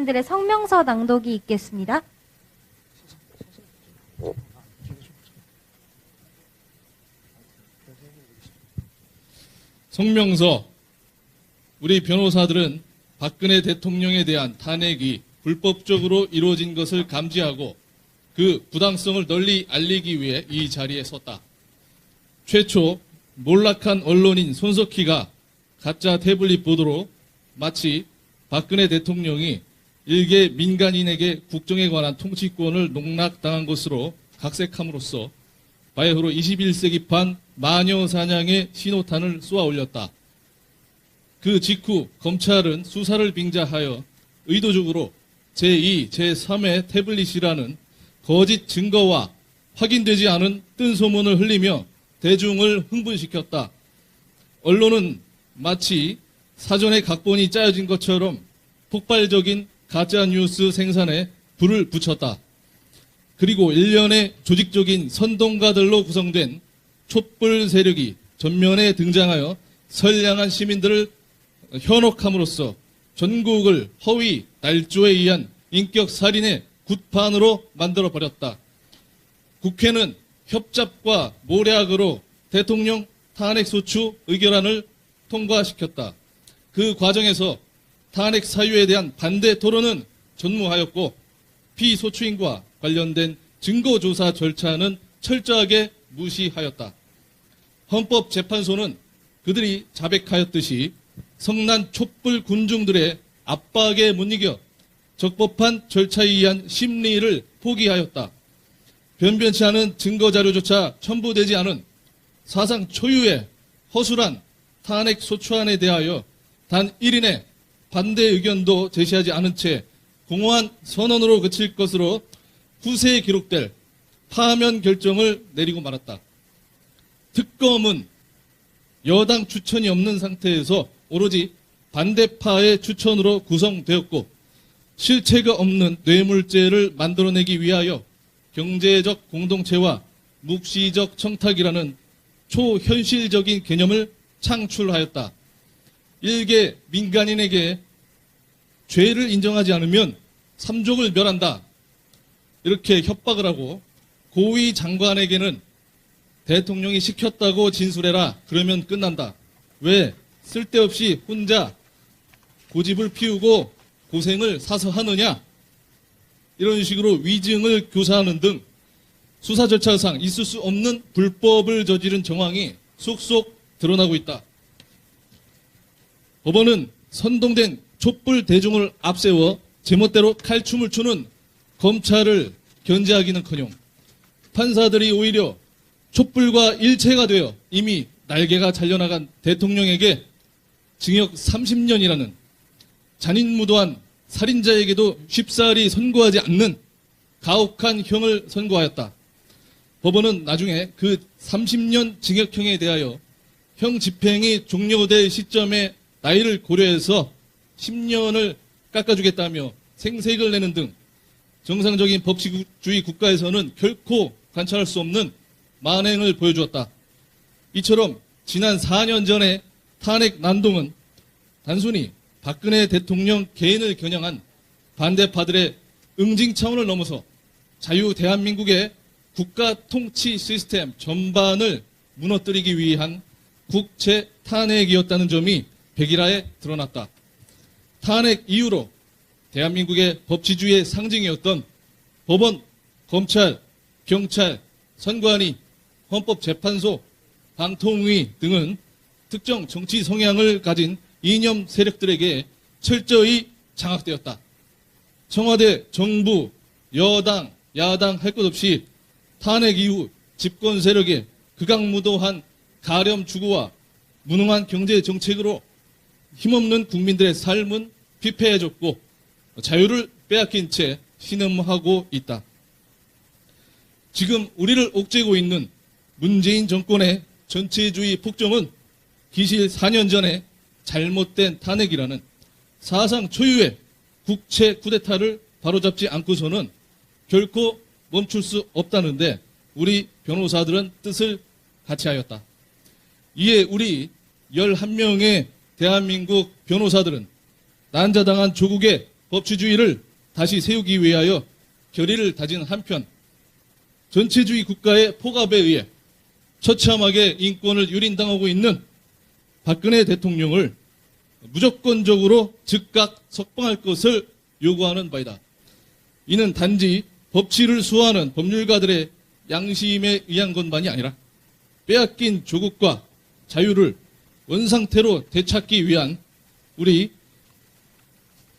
국민들의 성명서 낭독이 있겠습니다. 성명서. 우리 변호사들은 박근혜 대통령에 대한 탄핵이 불법적으로 이루어진 것을 감지하고 그 부당성을 널리 알리기 위해 이 자리에 섰다. 최초 몰락한 언론인 손석희가 가짜 태블릿 보도로 마치 박근혜 대통령이 일개 민간인에게 국정에 관한 통치권을 농락당한 것으로 각색함으로써 바야흐로 21세기판 마녀 사냥의 신호탄을 쏘아 올렸다. 그 직후 검찰은 수사를 빙자하여 의도적으로 제2, 제3의 태블릿이라는 거짓 증거와 확인되지 않은 뜬소문을 흘리며 대중을 흥분시켰다. 언론은 마치 사전에 각본이 짜여진 것처럼 폭발적인 가짜뉴스 생산에 불을 붙였다. 그리고 일련의 조직적인 선동가들로 구성된 촛불 세력이 전면에 등장하여 선량한 시민들을 현혹함으로써 전국을 허위, 날조에 의한 인격 살인의 굿판으로 만들어버렸다. 국회는 협잡과 모략으로 대통령 탄핵소추 의결안을 통과시켰다. 그 과정에서 탄핵 사유에 대한 반대 토론은 전무하였고 피소추인과 관련된 증거조사 절차는 철저하게 무시하였다. 헌법재판소는 그들이 자백하였듯이 성난 촛불 군중들의 압박에 못 이겨 적법한 절차에 의한 심리를 포기하였다. 변변치 않은 증거자료조차 첨부되지 않은 사상 초유의 허술한 탄핵 소추안에 대하여 단 1인의 반대 의견도 제시하지 않은 채 공허한 선언으로 그칠 것으로 후세에 기록될 파면 결정을 내리고 말았다. 특검은 여당 추천이 없는 상태에서 오로지 반대파의 추천으로 구성되었고 실체가 없는 뇌물죄를 만들어내기 위하여 경제적 공동체와 묵시적 청탁이라는 초현실적인 개념을 창출하였다. 일개 민간인에게 죄를 인정하지 않으면 삼족을 멸한다. 이렇게 협박을 하고 고위 장관에게는 대통령이 시켰다고 진술해라. 그러면 끝난다. 왜 쓸데없이 혼자 고집을 피우고 고생을 사서 하느냐. 이런 식으로 위증을 교사하는 등 수사 절차상 있을 수 없는 불법을 저지른 정황이 속속 드러나고 있다. 법원은 선동된 촛불 대중을 앞세워 제멋대로 칼춤을 추는 검찰을 견제하기는커녕 판사들이 오히려 촛불과 일체가 되어 이미 날개가 잘려나간 대통령에게 징역 30년이라는 잔인무도한 살인자에게도 쉽사리 선고하지 않는 가혹한 형을 선고하였다. 법원은 나중에 그 30년 징역형에 대하여 형 집행이 종료될 시점에 나이를 고려해서 10년을 깎아주겠다며 생색을 내는 등 정상적인 법치주의 국가에서는 결코 관찰할 수 없는 만행을 보여주었다. 이처럼 지난 4년 전의 탄핵 난동은 단순히 박근혜 대통령 개인을 겨냥한 반대파들의 응징 차원을 넘어서 자유 대한민국의 국가 통치 시스템 전반을 무너뜨리기 위한 국채 탄핵이었다는 점이 백일하에 드러났다. 탄핵 이후로 대한민국의 법치주의의 상징이었던 법원, 검찰, 경찰, 선관위, 헌법재판소, 방통위 등은 특정 정치 성향을 가진 이념 세력들에게 철저히 장악되었다. 청와대, 정부, 여당, 야당 할 것 없이 탄핵 이후 집권 세력의 극악무도한 가렴 추구와 무능한 경제 정책으로 힘없는 국민들의 삶은 피폐해졌고 자유를 빼앗긴 채 신음하고 있다. 지금 우리를 옥죄고 있는 문재인 정권의 전체주의 폭정은 기실 4년 전에 잘못된 탄핵이라는 사상 초유의 국채 쿠데타를 바로잡지 않고서는 결코 멈출 수 없다는데 우리 변호사들은 뜻을 같이 하였다. 이에 우리 11명의 대한민국 변호사들은 난자당한 조국의 법치주의를 다시 세우기 위하여 결의를 다진 한편 전체주의 국가의 폭압에 의해 처참하게 인권을 유린당하고 있는 박근혜 대통령을 무조건적으로 즉각 석방할 것을 요구하는 바이다. 이는 단지 법치를 수호하는 법률가들의 양심에 의한 것만이 아니라 빼앗긴 조국과 자유를 원상태로 되찾기 위한 우리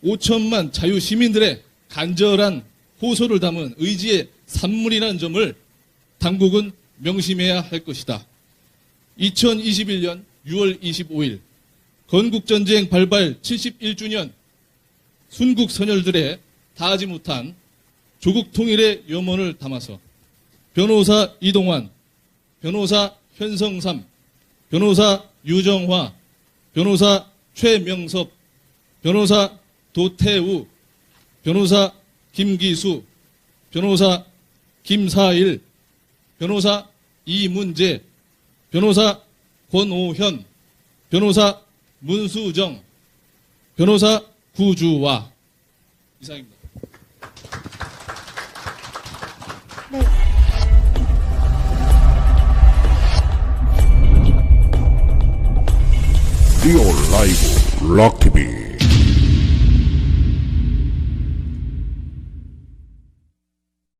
5천만 자유시민들의 간절한 호소를 담은 의지의 산물이라는 점을 당국은 명심해야 할 것이다. 2021년 6월 25일 건국전쟁 발발 71주년 순국 선열들의 다하지 못한 조국 통일의 염원을 담아서 변호사 이동환, 변호사 현성삼, 변호사 유정화, 변호사 최명섭, 변호사 도태우, 변호사 김기수, 변호사 김사일, 변호사 이문재, 변호사 권오현, 변호사 문수정, 변호사 구주와 이상입니다. 네. 리오 라이브 락TV